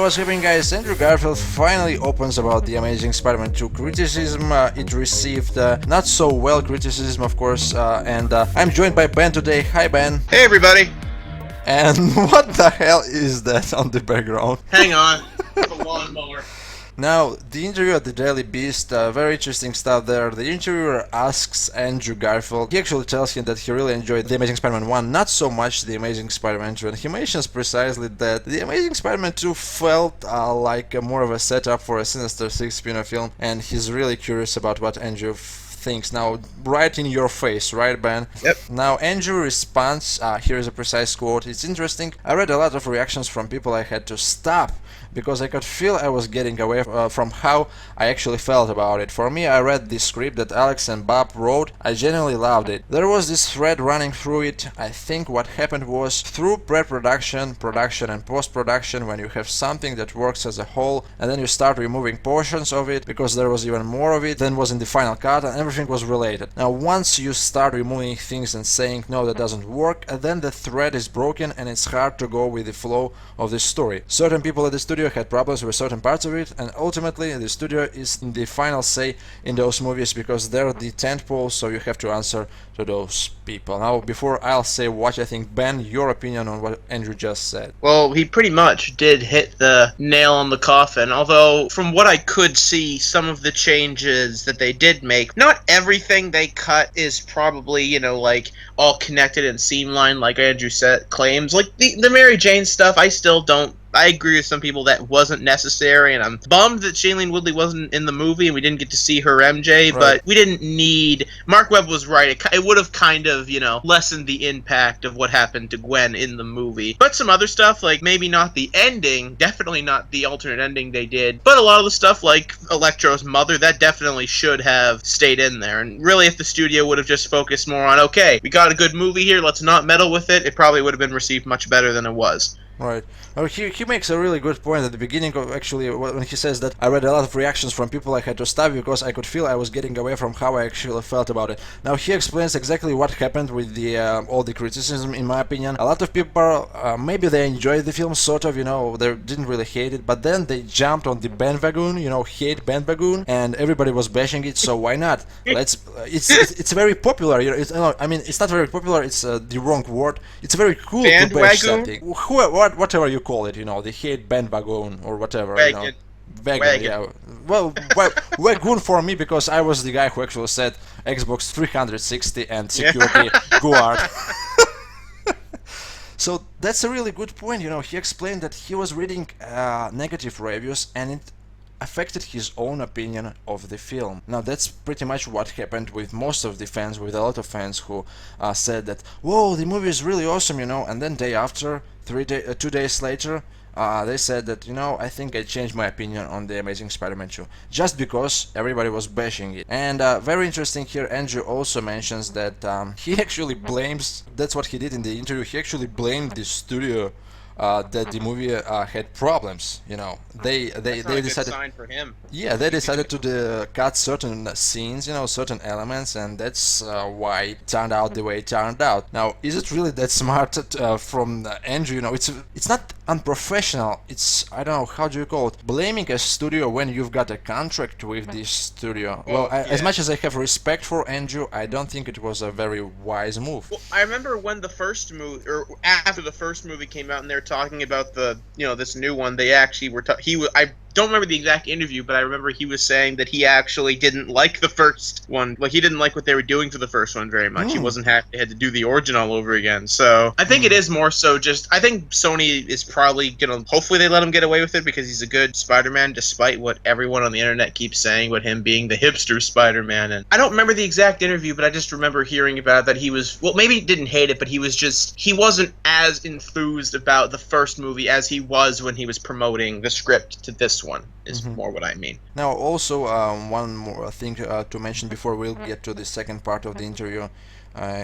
what's happening, guys? Andrew Garfield finally opens about the Amazing Spider-Man 2 criticism. It received not so well criticism, of course, and I'm joined by Ben today. Hi, Ben. Hey everybody! And what the hell is that on the background? Hang on. The lawnmower. Now, the interview at the Daily Beast, very interesting stuff there. The interviewer asks Andrew Garfield. He actually tells him that he really enjoyed The Amazing Spider-Man 1, not so much The Amazing Spider-Man 2. And he mentions precisely that The Amazing Spider-Man 2 felt like more of a setup for a Sinister Six spin-off film. And he's really curious about what Andrew thinks. Now, right in your face, right, Ben? Yep. Now, Andrew responds, here is a precise quote. It's interesting. I read a lot of reactions from people I had to stop because I could feel I was getting away from how I actually felt about it. For me, I read this script that Alex and Bob wrote. I genuinely loved it. There was this thread running through it. I think what happened was through pre-production, production and post-production, when you have something that works as a whole and then you start removing portions of it because there was even more of it than was in the final cut and everything was related. Now once you start removing things and saying no, that doesn't work, then the thread is broken and it's hard to go with the flow of the story. Certain people at the studio had problems with certain parts of it, and ultimately the studio is the final say in those movies because they're the tentpole, so you have to answer to those people. Now, before I'll say what I think, Ben, your opinion on what Andrew just said. Well, he pretty much did hit the nail on the coffin, although from what I could see, some of the changes that they did make, not everything they cut is probably, like all connected and streamlined like Andrew said claims. Like the Mary Jane stuff, I agree with some people that wasn't necessary, and I'm bummed that Shailene Woodley wasn't in the movie and we didn't get to see her MJ, Right. but we didn't need... Mark Webb was right. It would have kind of, lessened the impact of what happened to Gwen in the movie. But some other stuff, like maybe not the ending, definitely not the alternate ending they did, but a lot of the stuff like Electro's mother, that definitely should have stayed in there. And really, if the studio would have just focused more on, okay, we got a good movie here, let's not meddle with it, it probably would have been received much better than it was. Right. Oh, he makes a really good point at the beginning of actually when he says that I read a lot of reactions from people I had to stop because I could feel I was getting away from how I actually felt about it. Now he explains exactly what happened with the all the criticism. In my opinion, a lot of people maybe they enjoyed the film, sort of, they didn't really hate it, but then they jumped on the bandwagon, hate bandwagon, and everybody was bashing it. So why not? It's very popular. It's not very popular. It's the wrong word. It's very cool to bash something. Whatever you call it, the hate bandwagon or whatever. Wagon. Wagon, yeah. Well, wagon for me because I was the guy who actually said Xbox 360 and security guard. So that's a really good point. He explained that he was reading negative reviews and it affected his own opinion of the film. Now that's pretty much what happened with most of the fans, with a lot of fans who said that, whoa, the movie is really awesome, and then day after, 2 days later, they said that, I think I changed my opinion on The Amazing Spider-Man 2, just because everybody was bashing it. And very interesting here, Andrew also mentions that he actually blames, that's what he did in the interview, he actually blamed the studio that the movie had problems. They That's decided. a good sign for him. Yeah, they decided to cut certain scenes, certain elements, and that's why it turned out the way it turned out. Now, is it really that smart from Andrew? It's not unprofessional. It's, I don't know, how do you call it? Blaming a studio when you've got a contract with this studio. Well, as much as I have respect for Andrew, I don't think it was a very wise move. Well, I remember when the first movie, or after the first movie came out, and they're talking about this new one. They actually were. I don't remember the exact interview, but I remember he was saying that he actually didn't like the first one. Like, he didn't like what they were doing for the first one very much. He wasn't happy they had to do the origin all over again. So I think it is more so just, I think Sony is probably gonna, hopefully they let him get away with it because he's a good Spider-Man, despite what everyone on the internet keeps saying with him being the hipster Spider-Man. And I don't remember the exact interview, but I just remember hearing about that he was, well, maybe he didn't hate it, but he wasn't as enthused about the first movie as he was when he was promoting the script to this one, is more what I mean. Now, also, one more thing to mention before we'll get to the second part of the interview.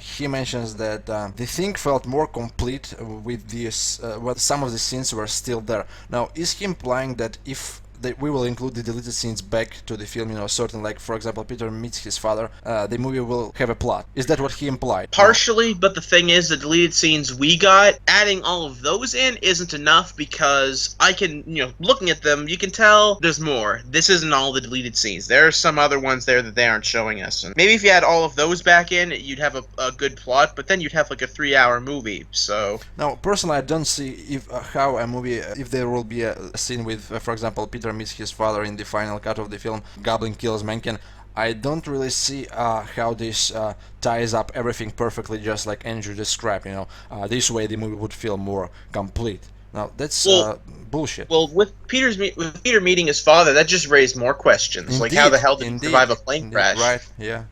He mentions that the thing felt more complete with this, some of the scenes were still there. Now, is he implying that if we will include the deleted scenes back to the film. Certain, like for example, Peter meets his father. The movie will have a plot. Is that what he implied? Partially, but the thing is, the deleted scenes we got, adding all of those in isn't enough because I can, looking at them, you can tell there's more. This isn't all the deleted scenes. There are some other ones there that they aren't showing us. And maybe if you add all of those back in, you'd have a good plot, but then you'd have like a 3-hour movie. So now, personally, I don't see how a movie, if there will be a scene with, for example, Peter meets his father in the final cut of the film, Goblin kills Mencken. I don't really see how this ties up everything perfectly, just like Andrew described. This way the movie would feel more complete. Now that's bullshit. Well, with Peter meeting his father, that just raised more questions. Indeed, like how the hell did he survive a plane crash? Right? Yeah.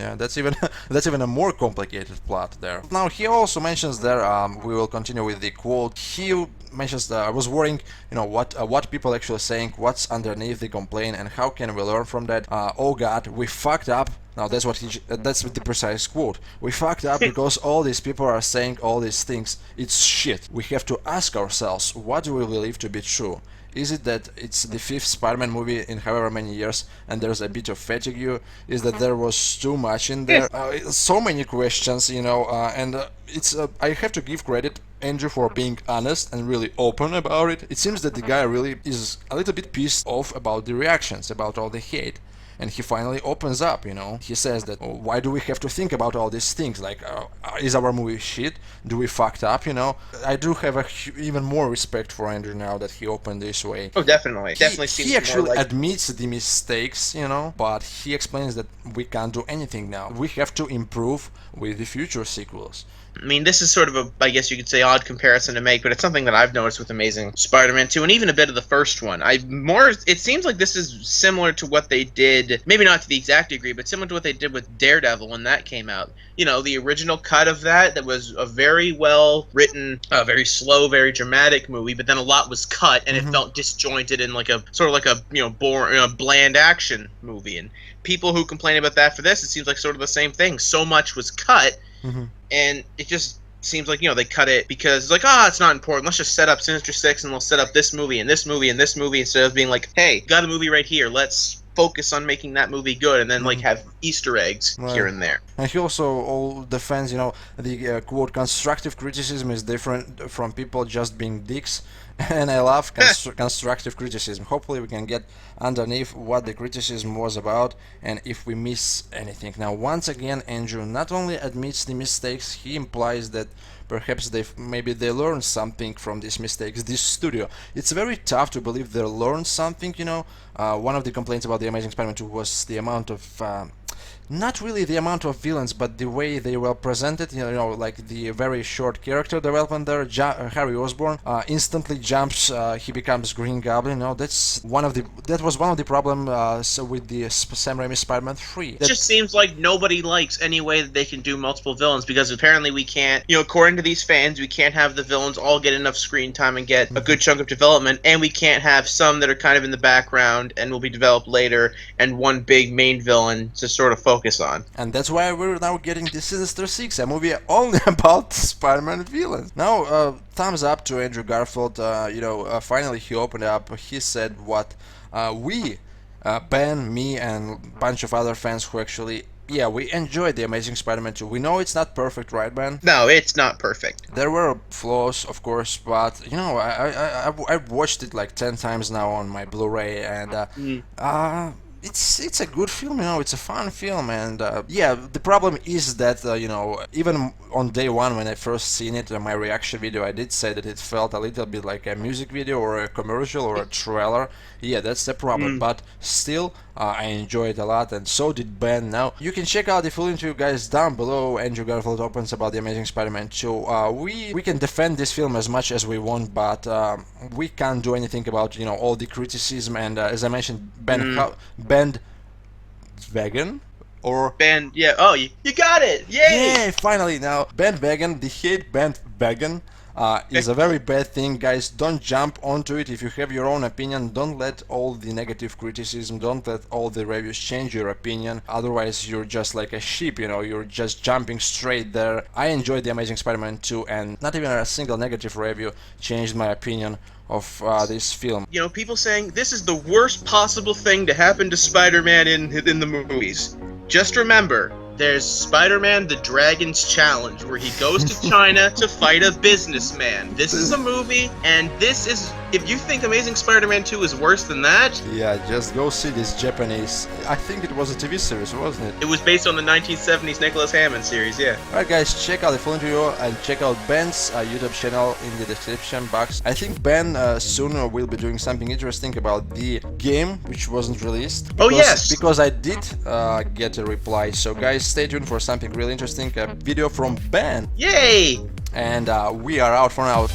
That's even a more complicated plot there. Now he also mentions there. We will continue with the quote. He mentions that I was worrying, what people actually saying, what's underneath the complaint, and how can we learn from that? Oh God, we fucked up. Now that's that's the precise quote. We fucked up because all these people are saying all these things. It's shit. We have to ask ourselves, what do we believe to be true? Is it that it's the 5th Spider-Man movie in however many years and there's a bit of fatigue? Is that there was too much in there? So many questions, and I have to give credit Andrew for being honest and really open about it. It seems that the guy really is a little bit pissed off about the reactions, about all the hate. And he finally opens up, He says that, why do we have to think about all these things? Like, is our movie shit? Do we fucked up, I do have even more respect for Andrew now that he opened this way. Oh, definitely. Definitely seems He actually more like... admits the mistakes, but he explains that we can't do anything now. We have to improve with the future sequels. I mean, this is sort of I guess you could say, odd comparison to make, but it's something that I've noticed with Amazing Spider-Man 2, and even a bit of the first one. It seems like this is similar to what they did, maybe not to the exact degree, but similar to what they did with Daredevil when that came out. The original cut of that was a very well written, very slow, very dramatic movie, but then a lot was cut, and it felt disjointed in like a sort of like a boring, bland action movie. And people who complain about that for this, it seems like sort of the same thing. So much was cut. And it just seems like, they cut it because it's like, it's not important. Let's just set up Sinister Six and we'll set up this movie and this movie and this movie instead of being like, hey, got a movie right here. Let's focus on making that movie good and then have Easter eggs here and there. And he also all defends, the quote, constructive criticism is different from people just being dicks. And I love constructive criticism. Hopefully we can get underneath what the criticism was about and if we miss anything. Now, once again, Andrew not only admits the mistakes, he implies that perhaps maybe they learned something from these mistakes. This studio, it's very tough to believe they learned something, One of the complaints about The Amazing Spider-Man 2 was the amount of not really the amount of villains, but the way they were presented. Like the very short character development there. Harry Osborn instantly jumps. He becomes Green Goblin. That was one of the problems with the Sam Raimi Spider-Man 3. It just seems like nobody likes any way that they can do multiple villains because apparently we can't. According to these fans, we can't have the villains all get enough screen time and get a good chunk of development, and we can't have some that are kind of in the background and will be developed later, and one big main villain to sort of focus on. And that's why we're now getting the Sinister Six, a movie only about Spider-Man villains. Now, thumbs up to Andrew Garfield. Finally he opened up. He said what Ben, me, and a bunch of other fans who actually, we enjoyed The Amazing Spider-Man 2. We know it's not perfect, right, Ben? No, it's not perfect. There were flaws, of course, but, I've watched it like 10 times now on my Blu-ray, and, it's a good film, it's a fun film, and the problem is that, even on day one when I first seen it, my reaction video, I did say that it felt a little bit like a music video or a commercial or a trailer. Yeah, that's the problem, but still, I enjoyed it a lot, and so did Ben. Now, you can check out the full interview, guys, down below. Andrew Garfield opens about The Amazing Spider-Man 2. We can defend this film as much as we want, but we can't do anything about, all the criticism, and as I mentioned, Ben Vegan? Or Ben, you got it! Yay! Yeah, finally. Now, bandwagon, the hate bandwagon is a very bad thing, guys. Don't jump onto it. If you have your own opinion, don't let all the negative criticism, don't let all the reviews change your opinion. Otherwise, you're just like a sheep, you're just jumping straight there. I enjoyed The Amazing Spider-Man 2, and not even a single negative review changed my opinion this film. You know, people saying this is the worst possible thing to happen to Spider-Man in the movies. Just remember, there's Spider-Man the Dragon's Challenge, where he goes to China to fight a businessman. This is a movie, and this is... If you think Amazing Spider-Man 2 is worse than that... Yeah, just go see this Japanese... I think it was a TV series, wasn't it? It was based on the 1970s Nicholas Hammond series, yeah. Alright guys, check out the full interview and check out Ben's YouTube channel in the description box. I think Ben soon will be doing something interesting about the game, which wasn't released. Oh yes! Because I did get a reply. So guys, stay tuned for something really interesting, a video from Ben. Yay! And we are out for now.